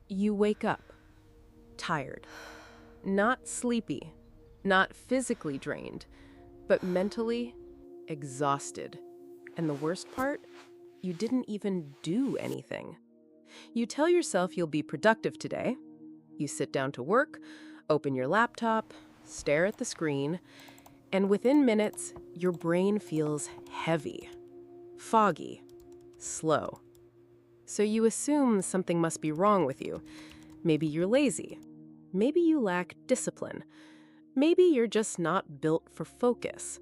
You wake up, tired, not sleepy, not physically drained, but mentally exhausted. And the worst part, you didn't even do anything. You tell yourself you'll be productive today. You sit down to work, open your laptop, stare at the screen, and within minutes, your brain feels heavy, foggy, slow. So you assume something must be wrong with you. Maybe you're lazy. Maybe you lack discipline. Maybe you're just not built for focus.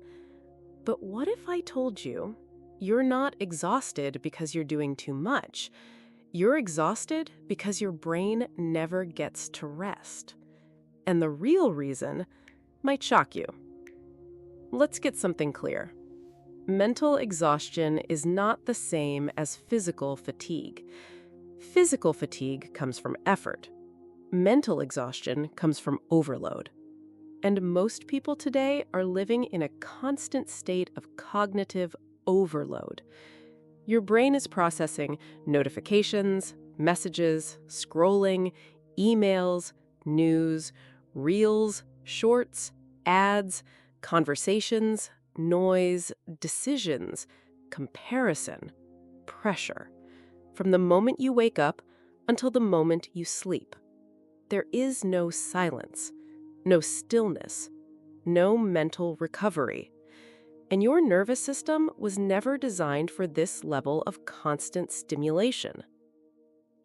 But what if I told you you're not exhausted because you're doing too much? You're exhausted because your brain never gets to rest. And the real reason might shock you. Let's get something clear. Mental exhaustion is not the same as physical fatigue. Physical fatigue comes from effort. Mental exhaustion comes from overload. And most people today are living in a constant state of cognitive overload. Your brain is processing notifications, messages, scrolling, emails, news, reels, shorts, ads, conversations, noise, decisions, comparison, pressure, from the moment you wake up until the moment you sleep. There is no silence, no stillness, no mental recovery. And your nervous system was never designed for this level of constant stimulation.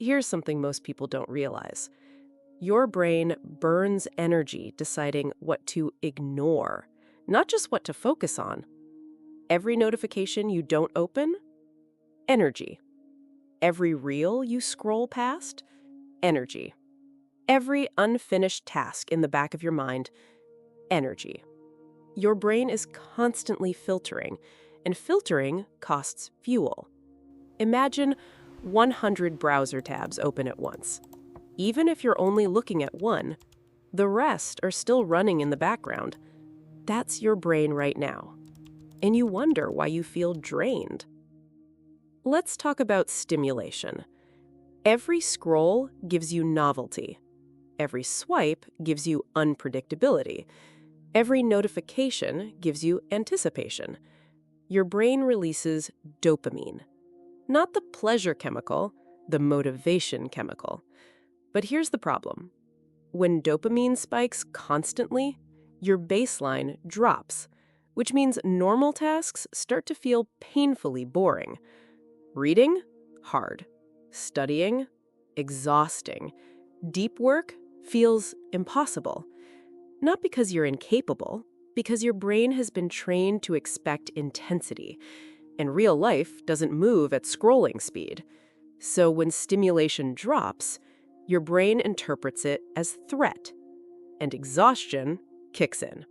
Here's something most people don't realize. Your brain burns energy deciding what to ignore, not just what to focus on. Every notification you don't open, energy. Every reel you scroll past, energy. Every unfinished task in the back of your mind, energy. Your brain is constantly filtering, and filtering costs fuel. Imagine 100 browser tabs open at once. Even if you're only looking at one, the rest are still running in the background. That's your brain right now. And you wonder why you feel drained. Let's talk about stimulation. Every scroll gives you novelty. Every swipe gives you unpredictability. Every notification gives you anticipation. Your brain releases dopamine. Not the pleasure chemical, the motivation chemical. But here's the problem. When dopamine spikes constantly, your baseline drops, which means normal tasks start to feel painfully boring. Reading? Hard. Studying? Exhausting. Deep work feels impossible. Not because you're incapable, because your brain has been trained to expect intensity, and real life doesn't move at scrolling speed. So when stimulation drops, your brain interprets it as threat, and exhaustion kicks in.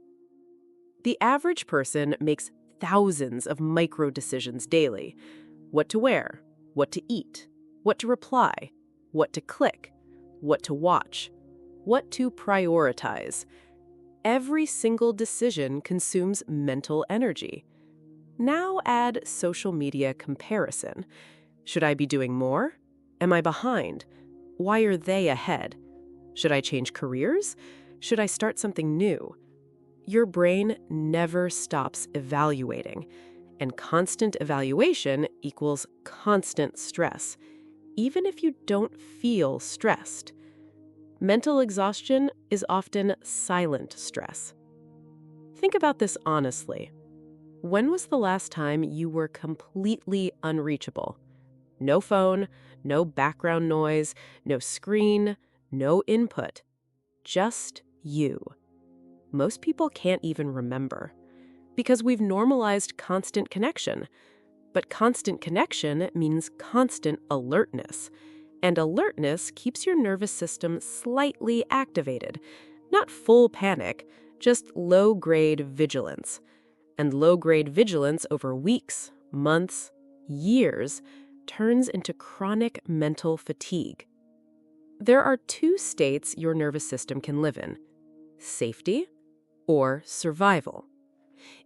The average person makes thousands of micro decisions daily. What to wear, what to eat, what to reply, what to click, what to watch, what to prioritize. Every single decision consumes mental energy. Now add social media comparison. Should I be doing more? Am I behind? Why are they ahead? Should I change careers? Should I start something new? Your brain never stops evaluating, and constant evaluation equals constant stress, even if you don't feel stressed. Mental exhaustion is often silent stress. Think about this honestly. When was the last time you were completely unreachable? No phone, no background noise, no screen, no input. Just you. Most people can't even remember because we've normalized constant connection. But constant connection means constant alertness. And alertness keeps your nervous system slightly activated. Not full panic, just low-grade vigilance. And low-grade vigilance over weeks, months, years turns into chronic mental fatigue. There are two states your nervous system can live in: safety or survival.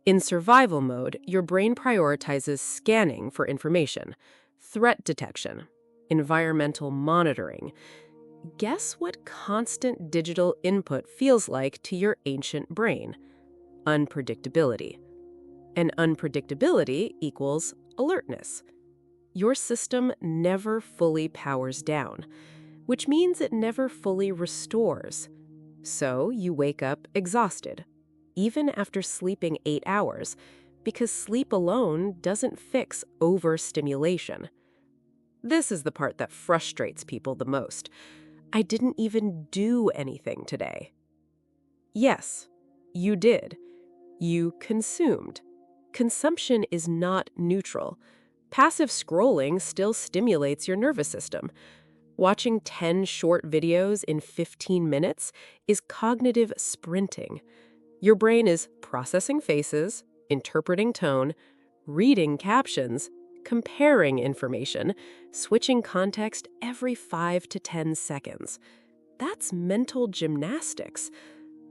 In survival mode, your brain prioritizes scanning for information, threat detection, environmental monitoring. Guess what constant digital input feels like to your ancient brain? Unpredictability. And unpredictability equals alertness. Your system never fully powers down, which means it never fully restores. So you wake up exhausted, even after sleeping 8 hours, because sleep alone doesn't fix overstimulation. This is the part that frustrates people the most. I didn't even do anything today. Yes, you did. You consumed. Consumption is not neutral. Passive scrolling still stimulates your nervous system. Watching 10 short videos in 15 minutes is cognitive sprinting. Your brain is processing faces, interpreting tone, reading captions, comparing information, switching context every 5 to 10 seconds. That's mental gymnastics.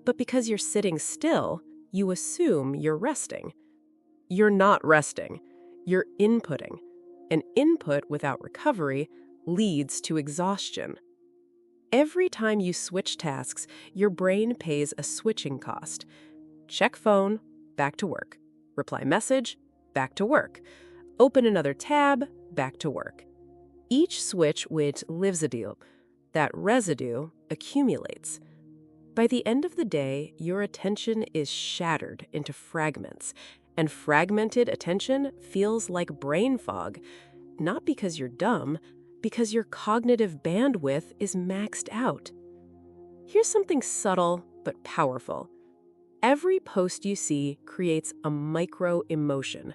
But because you're sitting still, you assume you're resting. You're not resting. You're inputting. And input without recovery leads to exhaustion. Every time you switch tasks, your brain pays a switching cost. Check phone, back to work. Reply message, back to work. Open another tab, back to work. Each switch with residue, that residue accumulates. By the end of the day, your attention is shattered into fragments, and fragmented attention feels like brain fog, not because you're dumb, because your cognitive bandwidth is maxed out. Here's something subtle but powerful. Every post you see creates a micro-emotion: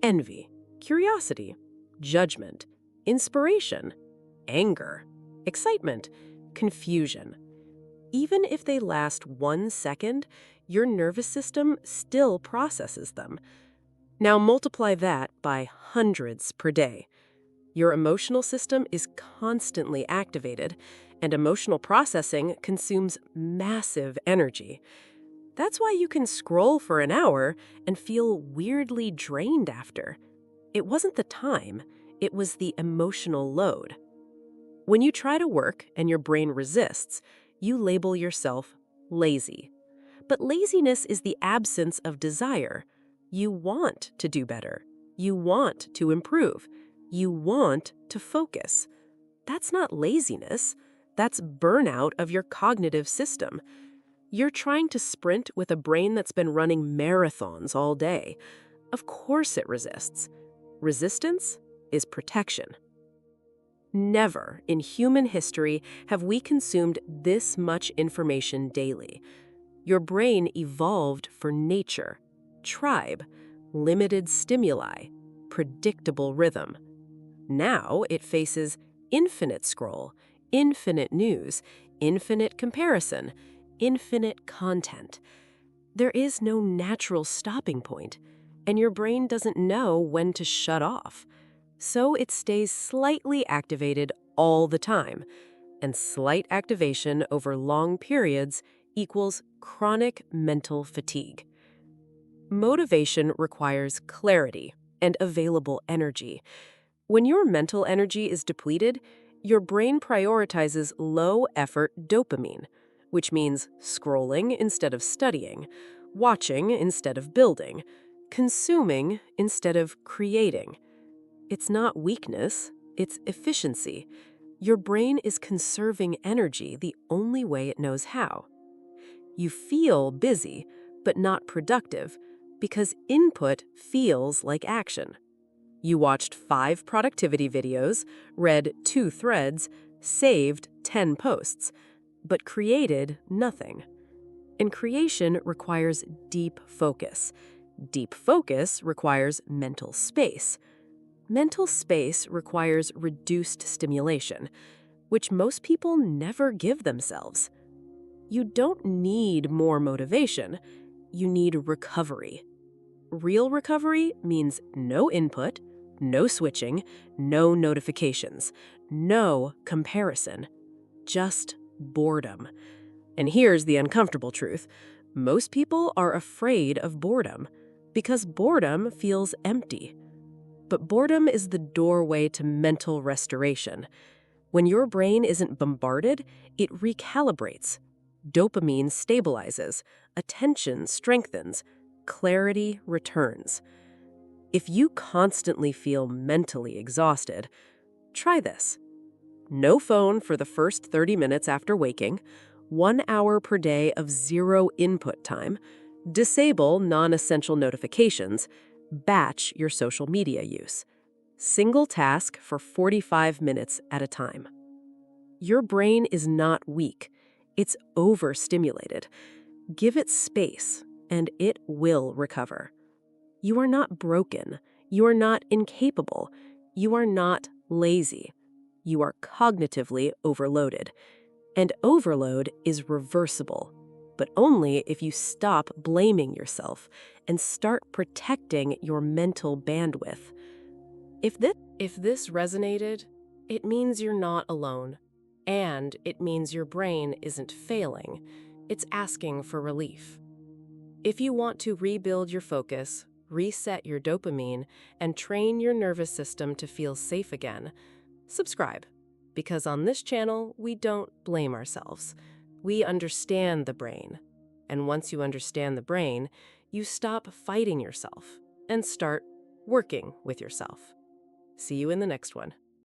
envy, curiosity, judgment, inspiration, anger, excitement, confusion. Even if they last 1 second, your nervous system still processes them. Now multiply that by hundreds per day. Your emotional system is constantly activated, and emotional processing consumes massive energy. That's why you can scroll for an hour and feel weirdly drained after. It wasn't the time, it was the emotional load. When you try to work and your brain resists, you label yourself lazy. But laziness is the absence of desire. You want to do better. You want to improve. You want to focus. That's not laziness. That's burnout of your cognitive system. You're trying to sprint with a brain that's been running marathons all day. Of course it resists. Resistance is protection. Never in human history have we consumed this much information daily. Your brain evolved for nature, tribe, limited stimuli, predictable rhythm. Now it faces infinite scroll, infinite news, infinite comparison, infinite content. There is no natural stopping point, and your brain doesn't know when to shut off. So it stays slightly activated all the time, and slight activation over long periods equals chronic mental fatigue. Motivation requires clarity and available energy. When your mental energy is depleted, your brain prioritizes low-effort dopamine, which means scrolling instead of studying, watching instead of building, consuming instead of creating. It's not weakness, it's efficiency. Your brain is conserving energy the only way it knows how. You feel busy, but not productive, because input feels like action. You watched 5 productivity videos, read 2 threads, saved 10 posts, but created nothing. And creation requires deep focus. Deep focus requires mental space. Mental space requires reduced stimulation, which most people never give themselves. You don't need more motivation, you need recovery. Real recovery means no input, no switching, no notifications, no comparison, just boredom. And here's the uncomfortable truth. Most people are afraid of boredom because boredom feels empty. But boredom is the doorway to mental restoration. When your brain isn't bombarded, it recalibrates. Dopamine stabilizes, attention strengthens, clarity returns. If you constantly feel mentally exhausted, try this. No phone for the first 30 minutes after waking, 1 hour per day of zero input time, disable non-essential notifications, batch your social media use. Single task for 45 minutes at a time. Your brain is not weak. It's overstimulated. Give it space, and it will recover. You are not broken. You are not incapable. You are not lazy. You are cognitively overloaded. And overload is reversible, but only if you stop blaming yourself and start protecting your mental bandwidth. If this resonated, it means you're not alone. And it means your brain isn't failing. It's asking for relief. If you want to rebuild your focus, reset your dopamine, and train your nervous system to feel safe again, subscribe. Because on this channel, we don't blame ourselves. We understand the brain. And once you understand the brain, you stop fighting yourself and start working with yourself. See you in the next one.